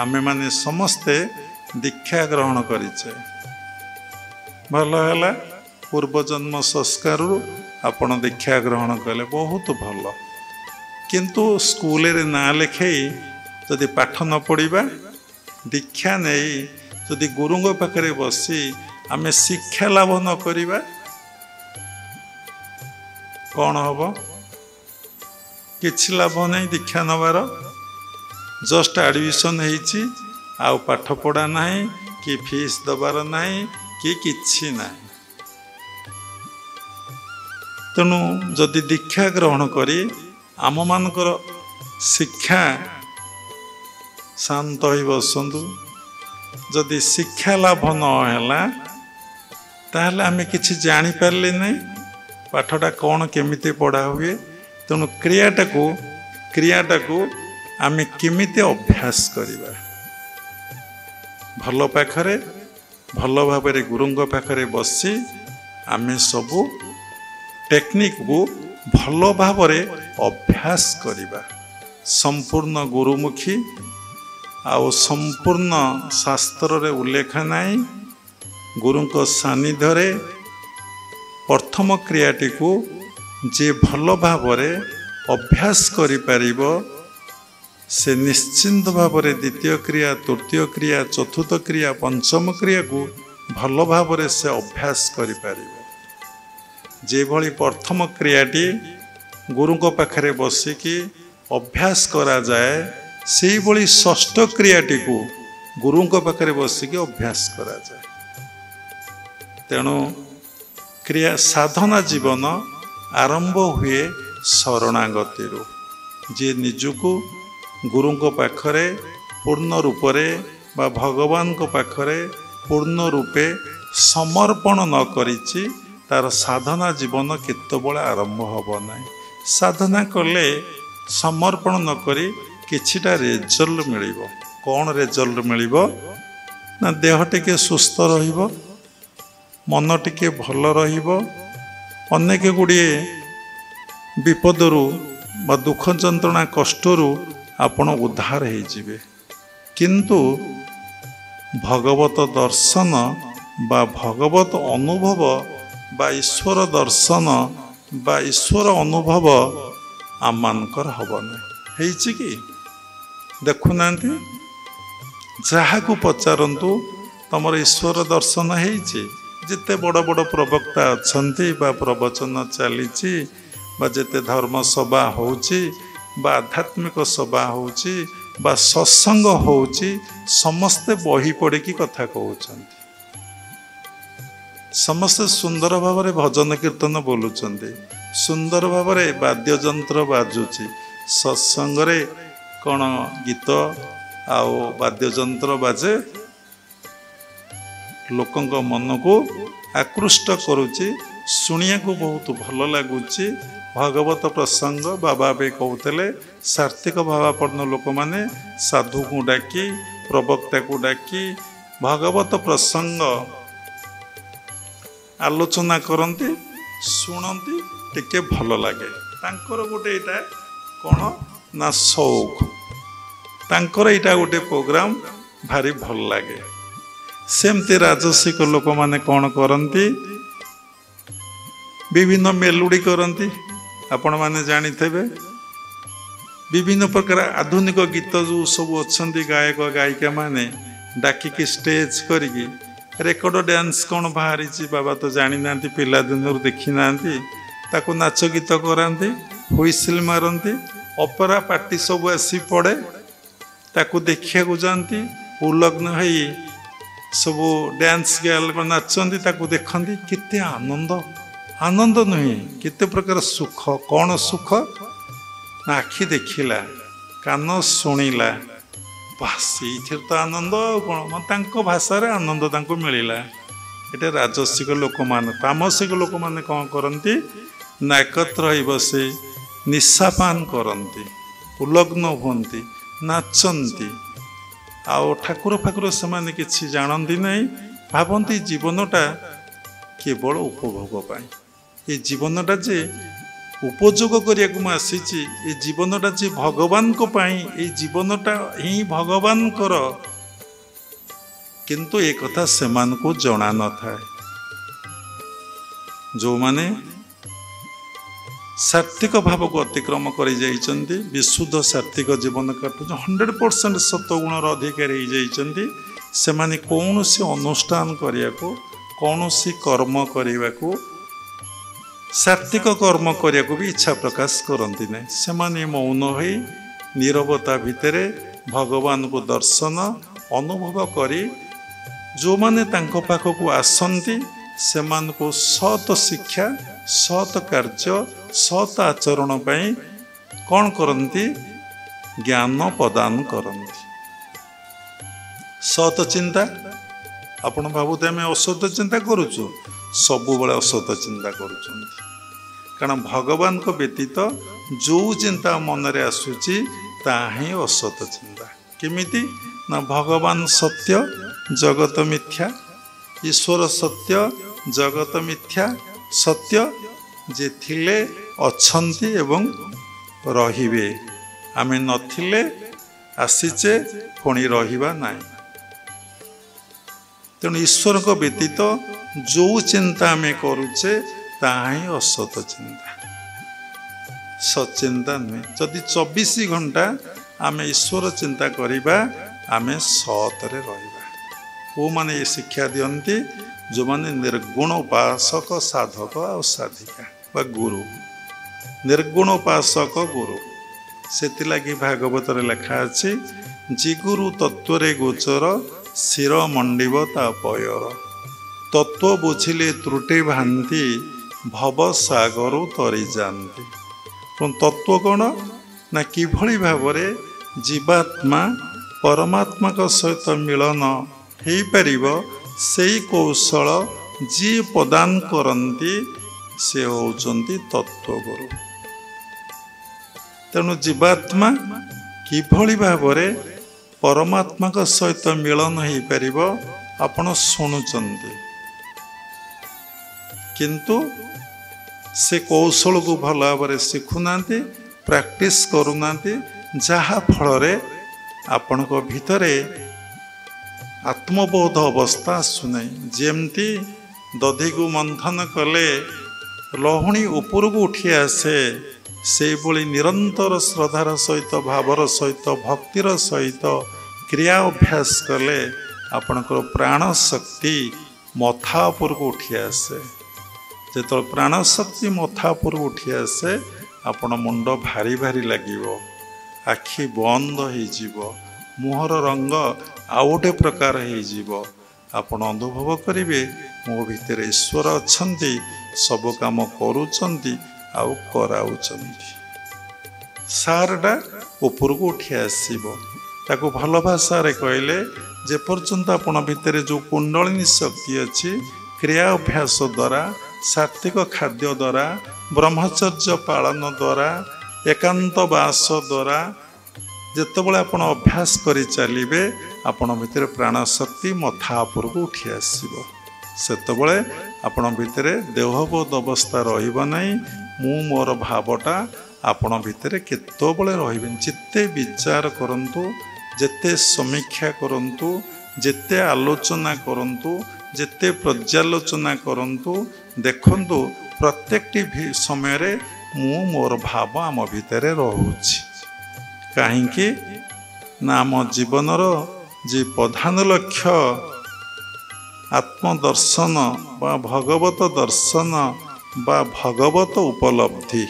आमे माने समस्ते दीक्षा ग्रहण करिचे भल है पूर्वजन्म संस्कार आपण दीक्षा ग्रहण कले बहुत भल किंतु स्कूल रे ना लिखे जदि पाठ न पढ़ा दीक्षा नहीं जदि गुरुंग पाखरे बसी आमे शिक्षा लाभ न करिबा कौन हम किछि लाभ नहीं दीक्षा नबार जस्ट एडमिशन होइछि आ पाठ पढ़ा नहीं कि फीस दबार नहीं कि किछि नहीं तेणु जदि दीक्षा ग्रहण करी आम मानकर शिक्षा शांत हो बसंतु जदि शिक्षा लाभ नहला ताहले आमे किछि जानि पारले नहीं पाठटा कौन केमिति पढ़ा हुए तेणु क्रियाटा को आमे केमिति अभ्यास करिबा भल पाखरे भल भाबरे गुरुंग पाखरे बसी आमे सबू टेक्निक को भल भाबरे अभ्यास करिबा संपूर्ण गुरुमुखी आउ संपूर्ण शास्त्र रे उल्लेख नाही गुरुंक सानिध्य प्रथम क्रियाटी को जे भल भाबरे अभ्यास करि पारिबो से निश्चिंत भाबरे द्वितीय क्रिया तृतीय क्रिया चतुर्थ क्रिया पंचम क्रिया को भल भाबरे से अभ्यास करि पारिबो जे भली प्रथम क्रियाटी गुरुंक पाखरे बसिकी अभ्यास करा जाए से भली षष्ठ क्रियाटी को गुरुंक पाखरे बसिकी अभ्यास करा जाए तेणु क्रिया साधना जीवन आरंभ हुए शरणागति जे निजुको गुरुंक पाखरे पूर्ण रूपरे बा भगवान को पाखरे पूर्ण रूपे समर्पण न करिछि तार साधना जीवन केतबेले आरंभ हब ना साधना कले समर्पण न करी किछिटा रिजल्ट मिलिबो कौन रिजल्ट मिलिबो ना देह टिके सुस्थ रहिबो मन टिके भल रहिबो अनेक गुड़िए विपदरू बा दुख जंत्रणा कष्टरू आपण उद्धार हो जिवे किंतु भगवत दर्शन बा भगवत अनुभव बा ईश्वर दर्शन बा ईश्वर अनुभव आम मानकर हब नहीं कि देखुना जहाँ को पचारतु तुम ईश्वर दर्शन होइछि जिते बड़ बड़ प्रवक्ता अच्छा बा प्रवचन चली जिते धर्म सभा होउछि बा आध्यात्मिक सभा होउछि बा सत्संग होउछि समस्ते बही पढ़ी कथा कहउछन्ति समस्ते सुंदर भाव में भजन कीर्तन बोलुचंदी सुंदर भाव में वाद्य जंत्र बाजुची सत्संग रे कौन गीत आउ वाद्य जंत्र बाजे लोकंक मन को आकृष्ट करुची शुणिया को बहुत भल लगुच भगवत प्रसंग बाबा भी कहते सात्विक भावापन्न लोक माने साधु को डाकी प्रवक्ता को डाकी भगवत प्रसंग आलोचना करती शुणती टिके भल लगे तांकर गोटे इटा कौन ना शौक तांकर इटा गोटे प्रोग्राम भारी भल लगे सेमती राजसिक लोक माने कौन करती विभिन्न मेलुड़ी करती आपण माने जानी थे विभिन्न प्रकार आधुनिक गीत जो सब अच्छा गायक गायिका माने डाकिकी स्टेज करी रेकर्ड डांस कौन बाहरी बाबा तो जानी ना पिला दिन देखी ना ताको नाच गीत कराती हुइसिल मारती ऑपेरा पार्टी सब आसी पड़े ताको देखिया को जाती उलग्न है सब डांस गर्ल नाचती ताको देखती केते आनंद आनंद नुहे केते प्रकार सुख कौन सुख ना आखि देखिला कान शुणिला बास ये तो आनंद कौन तांको भाषा रे आनंद तांको मिलिला ये राजसिक लोक मान तामसिक लोक माने कौन करती ना एकत्र बसे निशापान करती उलग्न हुंती नाचंती आउ ठाकुर फाकुर से किसी जानती नहीं भावती जीवनटा केवल उपभोग पाई ये जीवनटा जे ଉପଯୋଗ କରିବାକୁ ମୁଁ ଆସିଛି। ଏ ଜୀବନଟା ଯେ ଭଗବାନଙ୍କ ପାଇଁ, ଏଇ ଜୀବନଟା ହିଁ ଭଗବାନଙ୍କର, କିନ୍ତୁ ଏ କଥା ସେମାନଙ୍କୁ ଜଣା ନଥାଏ। ଯେଉଁମାନେ ସାତ୍ତ୍ୱିକ ଭାବକୁ ଅତିକ୍ରମ କରି ଯାଇଛନ୍ତି, ବିଶୁଦ୍ଧ ସାତ୍ତ୍ୱିକ ଜୀବନ କାଟୁଛନ୍ତି, 100% ସତ୍ୱଗୁଣର ଅଧିକାରୀ ହେଇଯାଇଛନ୍ତି, ସେମାନେ କୌଣସି ଅନୁଷ୍ଠାନ କରିବାକୁ, କୌଣସି କର୍ମ କରିବାକୁ, ସାତ୍ତ୍ୱିକ କର୍ମ କରିବାକୁ ବି ଇଚ୍ଛା ପ୍ରକାଶ କରନ୍ତି ନାହିଁ। ସେମାନେ ମୌନ ହୋଇ ନୀରବତା ଭିତରେ ଭଗବାନଙ୍କୁ ଦର୍ଶନ ଅନୁଭବ କରି, ଯେଉଁମାନେ ତାଙ୍କ ପାଖକୁ ଆସନ୍ତି ସେମାନଙ୍କୁ ସତ୍ ଶିକ୍ଷା, ସତ୍ କାର୍ଯ୍ୟ, ସତ୍ ଆଚରଣ ପାଇଁ କ'ଣ କରନ୍ତି? ଜ୍ଞାନ ପ୍ରଦାନ କରନ୍ତି। ସତ୍ ଚିନ୍ତା, ଆପଣ ଭାବୁଥିବେ ଆମେ ଅସତ ଚିନ୍ତା କରୁଛୁ, ସବୁବେଳେ ଅସତ ଚିନ୍ତା କରୁଛନ୍ତି। କାରଣ ଭଗବାନଙ୍କ ବ୍ୟତୀତ ଯେଉଁ ଚିନ୍ତା ମନରେ ଆସୁଛି ତାହା ହିଁ ଅସତ ଚିନ୍ତା। କେମିତି ନା ଭଗବାନ ସତ୍ୟ, ଜଗତ ମିଥ୍ୟା, ଈଶ୍ୱର ସତ୍ୟ, ଜଗତ ମିଥ୍ୟା। ସତ୍ୟ ଯେ ଥିଲେ, ଅଛନ୍ତି ଏବଂ ରହିବେ। ଆମେ ନଥିଲେ, ଆସିଛେ, ପୁଣି ରହିବା ନାହିଁ। ତେଣୁ ଈଶ୍ୱରଙ୍କ ବ୍ୟତୀତ ଯେଉଁ ଚିନ୍ତା ଆମେ କରୁଛେ ତାହା ହିଁ ଅସତ ଚିନ୍ତା, ସଚିନ୍ତା ନୁହେଁ। ଯଦି 24 ଘଣ୍ଟା ଆମେ ଈଶ୍ୱର ଚିନ୍ତା କରିବା, ଆମେ ସତରେ ରହିବା। କେଉଁମାନେ ଏ ଶିକ୍ଷା ଦିଅନ୍ତି? ଯେଉଁମାନେ ନିର୍ଗୁଣ ଉପାସକ, ସାଧକ ଆଉ ସାଧିକା ବା ଗୁରୁ। ନିର୍ଗୁଣ ଉପାସକ ଗୁରୁ, ସେଥିଲାଗି ଭାଗବତରେ ଲେଖା ଅଛି, ଜିଗୁରୁ ତତ୍ଵରେ ଗୋଚର, ଶିର ମଣ୍ଡିବ ତା ପୟର। ତତ୍ଵ ବୁଝିଲେ ତ୍ରୁଟି ଭାନ୍ତି, ଭବ ସାଗରୁ ତରି ଯାଆନ୍ତି। ତତ୍ଵ କ'ଣ ନା କିଭଳି ଭାବରେ ଜୀବାତ୍ମା ପରମାତ୍ମାଙ୍କ ସହିତ ମିଳନ ହେଇପାରିବ, ସେଇ କୌଶଳ ଯିଏ ପ୍ରଦାନ କରନ୍ତି ସେ ହେଉଛନ୍ତି ତତ୍ଵଗୁରୁ। ତେଣୁ ଜୀବାତ୍ମା କିଭଳି ଭାବରେ ପରମାତ୍ମାଙ୍କ ସହିତ ମିଳନ ହେଇପାରିବ ଆପଣ ଶୁଣୁଛନ୍ତି, କିନ୍ତୁ ସେ କୌଶଳକୁ ଭଲ ଭାବରେ ଶିଖୁନାହାନ୍ତି, ପ୍ରାକ୍ଟିସ୍ କରୁନାହାନ୍ତି, ଯାହା ଫଳରେ ଆପଣଙ୍କ ଭିତରେ ଆତ୍ମବୋଧ ଅବସ୍ଥା ଆସୁନାହିଁ। ଯେମିତି ଦଧିକୁ ମନ୍ଥନ କଲେ ଲହୁଣୀ ଉପରକୁ ଉଠି ଆସେ, ସେଇଭଳି ନିରନ୍ତର ଶ୍ରଦ୍ଧାର ସହିତ, ଭାବର ସହିତ, ଭକ୍ତିର ସହିତ କ୍ରିୟା ଅଭ୍ୟାସ କଲେ ଆପଣଙ୍କର ପ୍ରାଣ ଶକ୍ତି ମଥା ଉପରକୁ ଉଠି ଆସେ। ଯେତେବେଳେ ପ୍ରାଣ ଶକ୍ତି ମଥା ଉପରକୁ ଉଠି ଆସେ, ଆପଣ ମୁଣ୍ଡ ଭାରି ଭାରି ଲାଗିବ, ଆଖି ବନ୍ଦ ହେଇଯିବ, ମୁହଁର ରଙ୍ଗ ଆଉ ଗୋଟେ ପ୍ରକାର ହେଇଯିବ। ଆପଣ ଅନୁଭବ କରିବେ ମୋ ଭିତରେ ଈଶ୍ୱର ଅଛନ୍ତି, ସବୁ କାମ କରୁଛନ୍ତି ଆଉ କରାଉଛନ୍ତି। ସାରଟା ଉପରକୁ ଉଠି ଆସିବ। ତାକୁ ଭଲ ଭାଷାରେ କହିଲେ, ଯେପର୍ଯ୍ୟନ୍ତ ଆପଣ ଭିତରେ ଯେଉଁ କୁଣ୍ଡଳିନୀ ଶକ୍ତି ଅଛି, କ୍ରିୟା ଅଭ୍ୟାସ ଦ୍ୱାରା, ସାତ୍ତ୍ୱିକ ଖାଦ୍ୟ ଦ୍ୱାରା, ବ୍ରହ୍ମଚର୍ଯ୍ୟ ପାଳନ ଦ୍ୱାରା, ଏକାନ୍ତ ବାସ ଦ୍ୱାରା ଯେତେବେଳେ ଆପଣ ଅଭ୍ୟାସ କରି ଚାଲିବେ, ଆପଣ ଭିତରେ ପ୍ରାଣ ଶକ୍ତି ମଥା ଉପରକୁ ଉଠି ଆସିବ। ସେତେବେଳେ ଆପଣ ଭିତରେ ଦେହବୋଧ ଅବସ୍ଥା ରହିବ ନାହିଁ। ମୁଁ ମୋର ଭାବଟା ଆପଣ ଭିତରେ କେତେବେଳେ ରହିବେନି। ଯେତେ ବିଚାର କରନ୍ତୁ, ଯେତେ ସମୀକ୍ଷା କରନ୍ତୁ, ଯେତେ ଆଲୋଚନା କରନ୍ତୁ, ଯେତେ ପର୍ଯ୍ୟାଲୋଚନା କରନ୍ତୁ, ଦେଖନ୍ତୁ ପ୍ରତ୍ୟେକଟି ସମୟରେ ମୁଁ ମୋର ଭାବ ଆମ ଭିତରେ ରହୁଛି। କାହିଁକି ନା ଆମ ଜୀବନର ଯେ ପ୍ରଧାନ ଲକ୍ଷ୍ୟ ଆତ୍ମଦର୍ଶନ ବା ଭଗବତ ଦର୍ଶନ ବା ଭଗବତ ଉପଲବ୍ଧି।